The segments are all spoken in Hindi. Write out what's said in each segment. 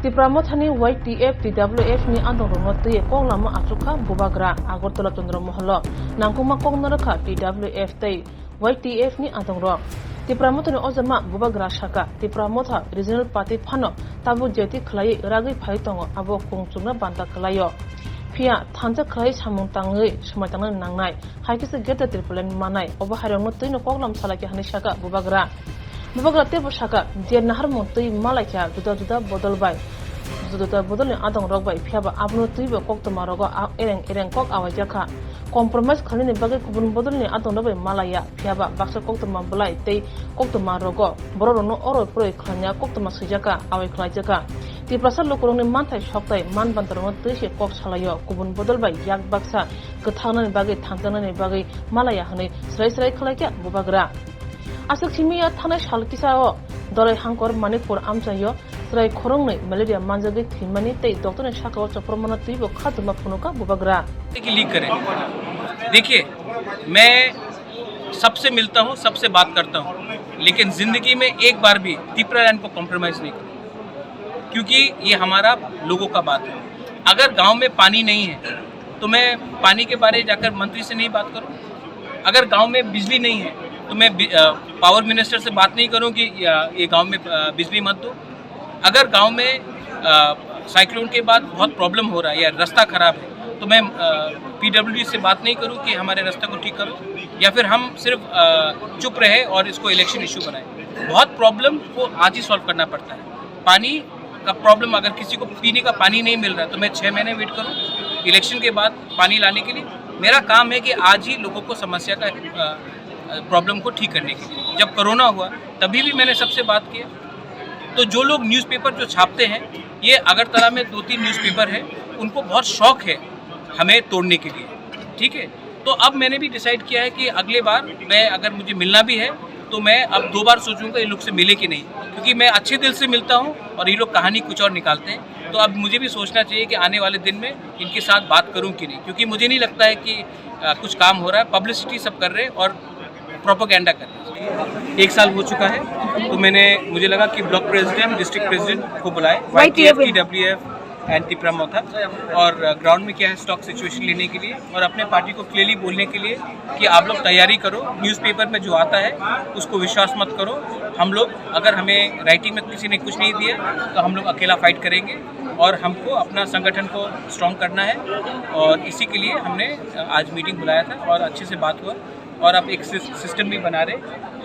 Tipramothani YTF TWF ni adorungo tuye konglama achuka bubagra Agortola Chandramahalo Nangkuma Kongnaraka TWF tay YTF ni adorro Tipramothani ozama bubagra shaka Tipramotha Regional Party Phano tabu jeti khlai ragi phaitongo abo kongchungna banda khlayo Pia Tanja Khlai samung tangai sumatang nangnai haikise geta tripulan manai oba harong tuino konglam salaki hani shaka bubagra Bubagra shaka dia nahar montui malakya juda bodol bai juda bodol ni adong rok bai phiaba abno tuibe kok to marogo ereng kok awajaka compromise khalini bagai kubun bodol ni adong bai malaya phiaba baksa kok to mabulai tei kok to marogo borono oro proi khanya kok to masujaka awai khlajaka ti prasal lokorong ni manthai shoktai man bantarong tuise kok salayo kubun bodol bai yak baksa gathana ni bagai thantana ni bagai malaya hane srai khlakya bubagra Asak chimiya thana shalkisao dolai hangkor Manipur amchayo srai khorong malaria manjagi thimani tei doctor ने शाखा चप्रमना तीबो खातमा फुनुका बुबाग्रा की लीक करें। देखिए मैं सबसे मिलता हूँ सबसे बात करता हूँ लेकिन जिंदगी में एक बार भी तिपरा लैंड को कॉम्प्रोमाइज नहीं करूँ क्योंकि ये हमारा लोगों का बात है। अगर गांव में पानी नहीं है तो मैं पानी के बारे जाकर मंत्री से नहीं बात करूँ। अगर गांव में बिजली नहीं है तो मैं पावर मिनिस्टर से बात नहीं करूं कि ये गांव में बिजली मत दो। अगर गांव में साइक्लोन के बाद बहुत प्रॉब्लम हो रहा है या रास्ता खराब है तो मैं पीडब्ल्यूडी से बात नहीं करूं कि हमारे रास्ते को ठीक करो या फिर हम सिर्फ चुप रहे और इसको इलेक्शन इशू बनाए। बहुत प्रॉब्लम को आज ही सॉल्व करना पड़ता है। पानी का प्रॉब्लम अगर किसी को पीने का पानी नहीं मिल रहा तो मैं 6 महीने वेट करूँ इलेक्शन के बाद पानी लाने के लिए। मेरा काम है कि आज ही लोगों को समस्या का प्रॉब्लम को ठीक करने के लिए। जब कोरोना हुआ तभी भी मैंने सबसे बात किया। तो जो लोग न्यूज़पेपर जो छापते हैं ये अगरतला में 2-3 न्यूज़पेपर हैं उनको बहुत शौक है हमें तोड़ने के लिए, ठीक है। तो अब मैंने भी डिसाइड किया है कि अगले बार मैं अगर मुझे मिलना भी है तो मैं अब 2 बार सोचूंगा ये लोग से मिले कि नहीं, क्योंकि मैं अच्छे दिल से मिलता हूँ और ये लोग कहानी कुछ और निकालते हैं। तो अब मुझे भी सोचना चाहिए कि आने वाले दिन में इनके साथ बात करूँ कि नहीं, क्योंकि मुझे नहीं लगता है कि कुछ काम हो रहा है। पब्लिसिटी सब कर रहे हैं और प्रोपोगेंडा कर रहे हैं। 1 साल हो चुका है तो मुझे लगा कि ब्लॉक प्रेसिडेंट डिस्ट्रिक्ट प्रेसिडेंट को बुलाए YTF TWF एंड तिप्रामोथा और ग्राउंड में क्या है स्टॉक सिचुएशन लेने के लिए और अपने पार्टी को क्लियरली बोलने के लिए कि आप लोग तैयारी करो। न्यूज़पेपर में जो आता है उसको विश्वास मत करो। हम लोग अगर हमें राइटिंग में किसी ने कुछ नहीं दिया तो हम लोग अकेला फाइट करेंगे और हमको अपना संगठन को स्ट्रॉन्ग करना है। और इसी के लिए हमने आज मीटिंग बुलाया था और अच्छे से बात हुआ और अब एक सिस्टम भी बना रहे।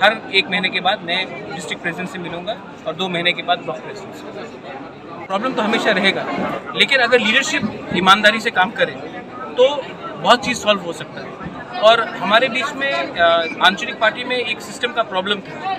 हर 1 महीने के बाद मैं डिस्ट्रिक्ट प्रेसिडेंट से मिलूंगा और 2 महीने के बाद ब्लॉक प्रेसिडेंट से। प्रॉब्लम तो हमेशा रहेगा लेकिन अगर लीडरशिप ईमानदारी से काम करे तो बहुत चीज़ सॉल्व हो सकता है। और हमारे बीच में आंचलिक पार्टी में एक सिस्टम का प्रॉब्लम था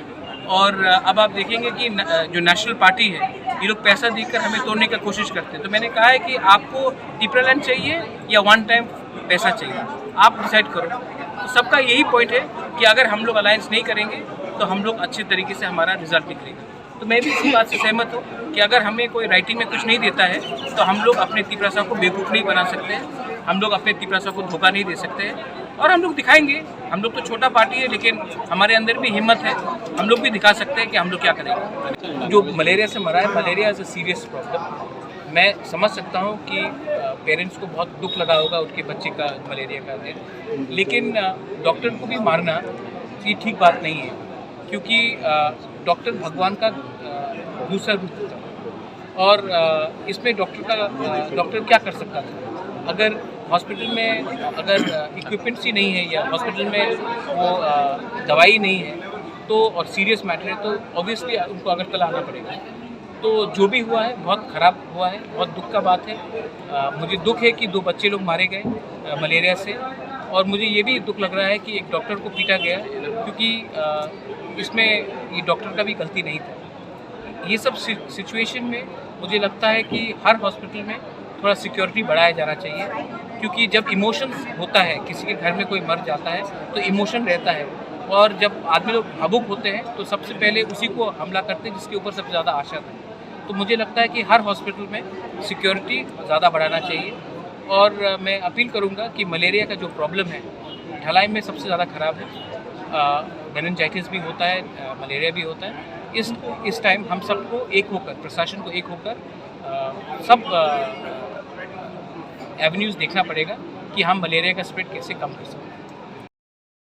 और अब आप देखेंगे कि जो नेशनल पार्टी है ये लोग पैसा देकर हमें तोड़ने का कोशिश करते हैं। तो मैंने कहा है कि आपको तिपरा लैंड चाहिए या 1 टाइम पैसा चाहिए, आप डिसाइड करो। तो सबका यही पॉइंट है कि अगर हम लोग अलायंस नहीं करेंगे तो हम लोग अच्छे तरीके से हमारा रिजल्ट निकलेगा। तो मैं भी इसी बात से सहमत हूँ कि अगर हमें कोई राइटिंग में कुछ नहीं देता है तो हम लोग अपने तिपरा साहब को बेवकूफ़ नहीं बना सकते हैं, हम लोग अपने तिपरा साहब को धोखा नहीं दे सकते हैं और हम लोग दिखाएंगे। हम लोग तो छोटा पार्टी है लेकिन हमारे अंदर भी हिम्मत है, हम लोग भी दिखा सकते हैं कि हम लोग क्या करेंगे। जो मलेरिया से मरा है, malaria is a serious problem. मैं समझ सकता हूँ कि पेरेंट्स को बहुत दुख लगा होगा उनके बच्चे का मलेरिया का डेथ, लेकिन डॉक्टर को भी मारना ये ठीक बात नहीं है क्योंकि डॉक्टर भगवान का दूसरा रूप होता है और इसमें डॉक्टर क्या कर सकता था। अगर हॉस्पिटल में अगर इक्विपमेंट्स ही नहीं है या हॉस्पिटल में वो दवाई नहीं है तो और सीरियस मैटर है तो ऑब्वियसली उनको अगरतला आना पड़ेगा। तो जो भी हुआ है बहुत ख़राब हुआ है, बहुत दुख का बात है। मुझे दुख है कि 2 बच्चे लोग मारे गए मलेरिया से और मुझे ये भी दुख लग रहा है कि एक डॉक्टर को पीटा गया क्योंकि इसमें ये डॉक्टर का भी गलती नहीं था। ये सब सिचुएशन में मुझे लगता है कि हर हॉस्पिटल में थोड़ा सिक्योरिटी बढ़ाया जाना चाहिए क्योंकि जब इमोशंस होता है, किसी के घर में कोई मर जाता है तो इमोशन रहता है और जब आदमी लोग भावुक होते हैं तो सबसे पहले उसी को हमला करते हैं जिसके ऊपर सबसे ज़्यादा आशा था। तो मुझे लगता है कि हर हॉस्पिटल में सिक्योरिटी ज़्यादा बढ़ाना चाहिए और मैं अपील करूँगा कि मलेरिया का जो प्रॉब्लम है ढलाई में सबसे ज़्यादा ख़राब है। मेनिंजाइटिस भी होता है, मलेरिया भी होता है। इस टाइम हम सबको एक होकर, प्रशासन को एक होकर सब एवेन्यूज़ देखना पड़ेगा कि हम मलेरिया का स्प्रेड कैसे कम कर सकते हैं।